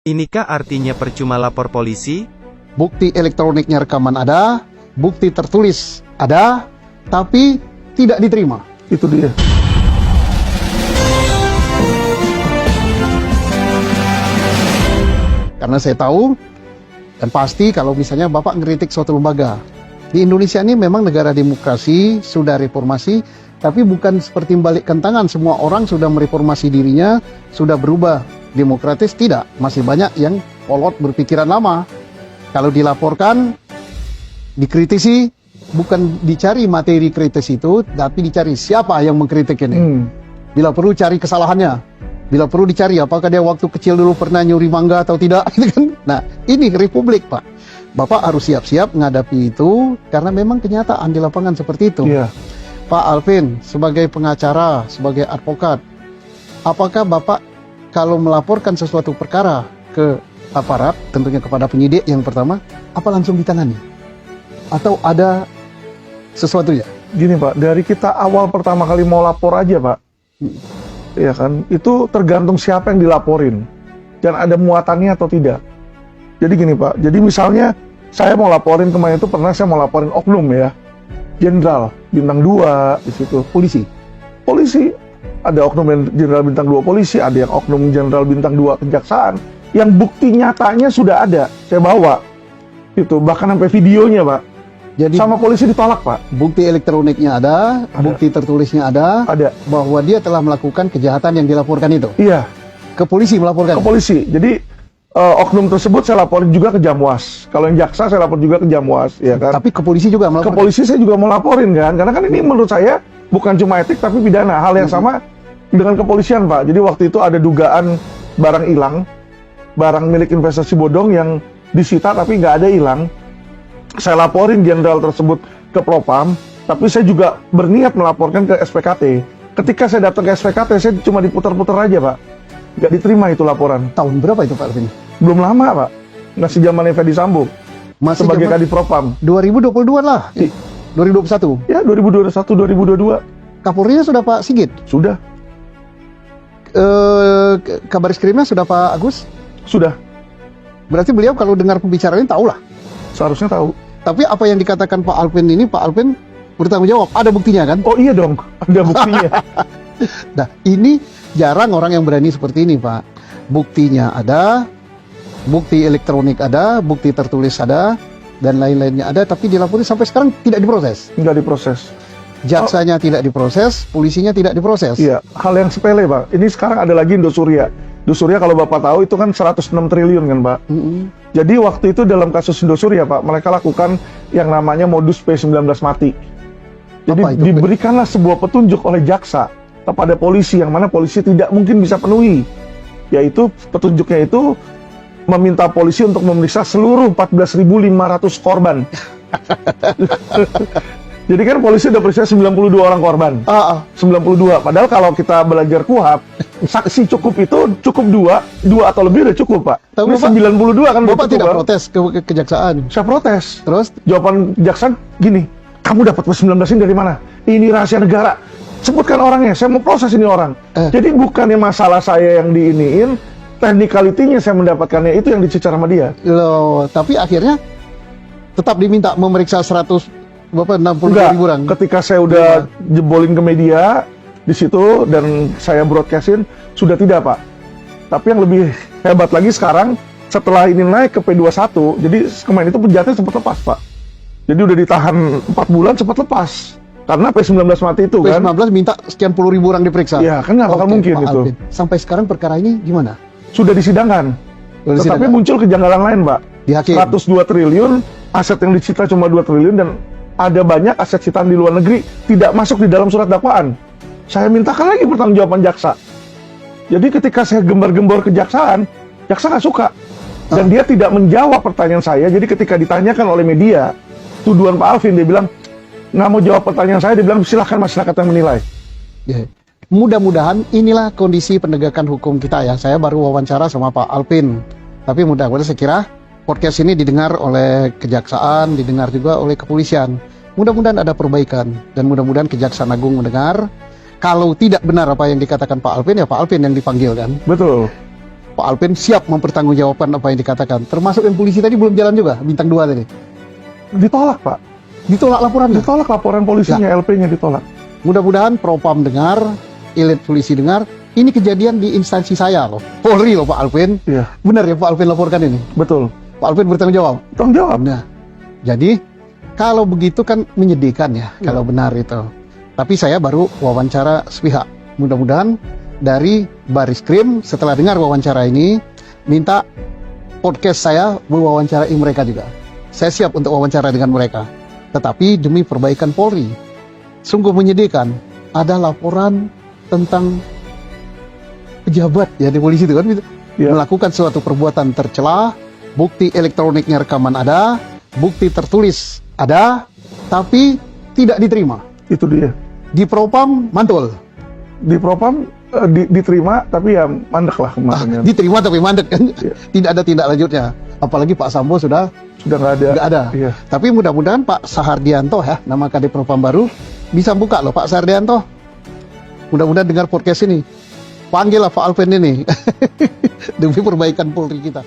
Inikah artinya percuma lapor polisi? Bukti elektroniknya rekaman ada, bukti tertulis ada, tapi tidak diterima. Itu dia. Karena saya tahu, dan pasti kalau misalnya Bapak ngeritik suatu lembaga. Di Indonesia ini memang negara demokrasi, sudah reformasi, tapi bukan seperti membalikkan tangan. Semua orang sudah mereformasi dirinya, sudah berubah demokratis, tidak. Masih banyak yang kolot berpikiran lama. Kalau dilaporkan, dikritisi, bukan dicari materi kritis itu, tapi dicari siapa yang mengkritik ini. Bila perlu cari kesalahannya, bila perlu dicari apakah dia waktu kecil dulu pernah nyuri mangga atau tidak, gitu kan? Nah, ini republik, Pak. Bapak harus siap-siap menghadapi itu, karena memang kenyataan di lapangan seperti itu. Iya. Pak Alvin, sebagai pengacara, sebagai advokat, apakah Bapak kalau melaporkan sesuatu perkara ke aparat, tentunya kepada penyidik yang pertama, apa langsung ditangani? Atau ada sesuatunya? Gini Pak, dari kita awal pertama kali mau lapor aja Pak, ya kan, itu tergantung siapa yang dilaporin, dan ada muatannya atau tidak. Jadi gini Pak, jadi misalnya saya mau laporin kemarin itu pernah saya mau laporin oknum ya, jenderal bintang 2 di situ, polisi, ada oknum jenderal bintang 2 polisi, ada yang oknum jenderal bintang 2 kejaksaan, yang bukti nyatanya sudah ada, saya bawa, itu bahkan sampai videonya Pak. Jadi Sama polisi ditolak Pak. bukti elektroniknya ada, bukti tertulisnya ada, bahwa dia telah melakukan kejahatan yang dilaporkan itu. Iya, Ke polisi melaporkan. ke polisi. Jadi oknum tersebut saya laporin juga ke Jamwas. Kalau yang jaksa saya lapor juga ke Jamwas, ya kan. Tapi ke polisi juga Ke melaporkan. polisi saya juga mau laporin kan, karena kan ini menurut saya bukan cuma etik tapi pidana. Hal yang sama dengan kepolisian Pak. Jadi waktu itu ada dugaan barang hilang, barang milik investasi bodong yang disita tapi nggak ada hilang. Saya laporin jenderal tersebut ke Propam, tapi saya juga berniat melaporkan ke SPKT. Ketika saya datang ke SPKT, saya cuma diputar-putar aja Pak. Nggak diterima itu laporan. Tahun berapa itu Pak Alvin? Belum lama Pak, masih zamannya Ferdi Sambo Masih sebagai zaman Kadif Propam. 2022 lah. 2021. Ya 2021, 2022 Kapolrinya sudah Pak Sigit. sudah, Kabar skrimnya sudah Pak Agus. sudah. Berarti beliau kalau dengar pembicaraan ini tahu lah. Seharusnya tahu. Tapi apa yang dikatakan Pak Alvin ini, Pak Alvin bertanggung jawab. Ada buktinya kan? Oh iya dong, ada buktinya. Nah, ini jarang orang yang berani seperti ini, Pak. Buktinya ada, bukti elektronik ada, bukti tertulis ada, dan lain-lainnya ada, tapi dilaporin sampai sekarang tidak diproses. Nggak diproses. Jaksanya tidak diproses, polisinya tidak diproses. Iya, hal yang sepele Pak. Ini sekarang ada lagi Indosuria. Indosuria kalau Bapak tahu itu kan 106 triliun kan Pak. Jadi waktu itu dalam kasus Indosuria Pak, mereka lakukan yang namanya modus P19 mati. Jadi Apa itu? diberikanlah sebuah petunjuk oleh jaksa kepada polisi yang mana polisi tidak mungkin bisa penuhi. Yaitu petunjuknya itu meminta polisi untuk memeriksa seluruh 14.500 korban. Jadi kan polisi udah periksa 92 orang korban. 92. Padahal kalau kita belajar KUHAP, saksi cukup itu cukup 2 atau lebih udah cukup Pak. Tapi Ini Bapak- 92 kan udah Bapak cukup, tidak Pak. protes ke kejaksaan. Saya protes. Terus Jawaban jaksa gini, kamu dapat P19 ini dari mana? Ini rahasia negara. Sebutkan orangnya, saya mau proses ini orang. Jadi bukannya masalah saya yang diiniin, technicality-nya saya mendapatkannya itu yang dicecar sama dia. loh, tapi akhirnya tetap diminta memeriksa 60 Enggak, ribu orang. ketika saya udah jebolin ke media di situ dan saya broadcastin, sudah tidak Pak. Tapi yang lebih hebat lagi sekarang, setelah ini naik ke P21, jadi kemarin itu penjahatnya sempat lepas Pak. Jadi udah ditahan 4 bulan sempat lepas. Karena P19 mati itu kan. P19 minta sekian puluh ribu orang diperiksa. Iya, kan nggak bakal Oke, mungkin Pak itu. Alvin. Sampai sekarang perkara ini gimana? Sudah disidangkan. Sudah Tetapi disidangkan? muncul kejanggalan lain Pak. Di hakim. 102 triliun, aset yang disita cuma 2 triliun, dan ada banyak aset sitaan di luar negeri tidak masuk di dalam surat dakwaan. Saya mintakan lagi pertanggungjawaban jaksa. Jadi ketika saya gembar-gembor kejaksaan, jaksa nggak suka. Dan dia tidak menjawab pertanyaan saya. Jadi ketika ditanyakan oleh media, tuduhan Pak Alvin, dia bilang, nggak mau jawab pertanyaan saya, dia bilang, silahkan masyarakat yang menilai. Ya. Mudah-mudahan inilah kondisi penegakan hukum kita ya. Saya baru wawancara sama Pak Alvin. Tapi mudah-mudahan saya kira podcast ini didengar oleh kejaksaan, didengar juga oleh kepolisian. Mudah-mudahan ada perbaikan dan mudah-mudahan Kejaksaan Agung mendengar. Kalau tidak benar apa yang dikatakan Pak Alvin, ya Pak Alvin yang dipanggil kan. Betul. Pak Pak Alvin siap mempertanggungjawabkan apa yang dikatakan. Termasuk yang polisi tadi belum jalan juga, bintang 2 tadi. Ditolak, Pak. Ditolak laporannya. Ditolak laporan polisinya, LP-nya ditolak. Mudah-mudahan Propam dengar, elit polisi dengar, ini kejadian di instansi saya loh. Polri loh Pak Alvin. Iya, Benar ya Pak Alvin laporkan ini? betul. Pak Alvin bertanggung jawab. Tanggung jawab. Nah, jadi kalau begitu kan menyedihkan ya, kalau benar itu. Tapi saya baru wawancara sepihak. Mudah-mudahan dari Bariskrim setelah dengar wawancara ini, minta podcast saya mewawancarai mereka juga. Saya siap untuk wawancara dengan mereka. Tetapi demi perbaikan Polri, sungguh menyedihkan. Ada laporan tentang pejabat ya di polisi itu kan Ya. melakukan suatu perbuatan tercela, bukti elektroniknya rekaman ada, bukti tertulis ada, tapi tidak diterima. Itu dia. Di Propam mantul. Di Propam diterima, tapi ya mandek lah kemarin. Diterima tapi mandek kan. Iya. Tidak ada tindak lanjutnya. Apalagi Pak Sambo sudah Sudah nggak ada. nggak ada. Iya. Tapi mudah-mudahan Pak Sahardianto ya, nama Kadif Propam baru, bisa buka loh Pak Sahardianto. Mudah-mudahan dengar podcast ini. Panggillah Pak Alvin ini. Demi perbaikan Polri kita.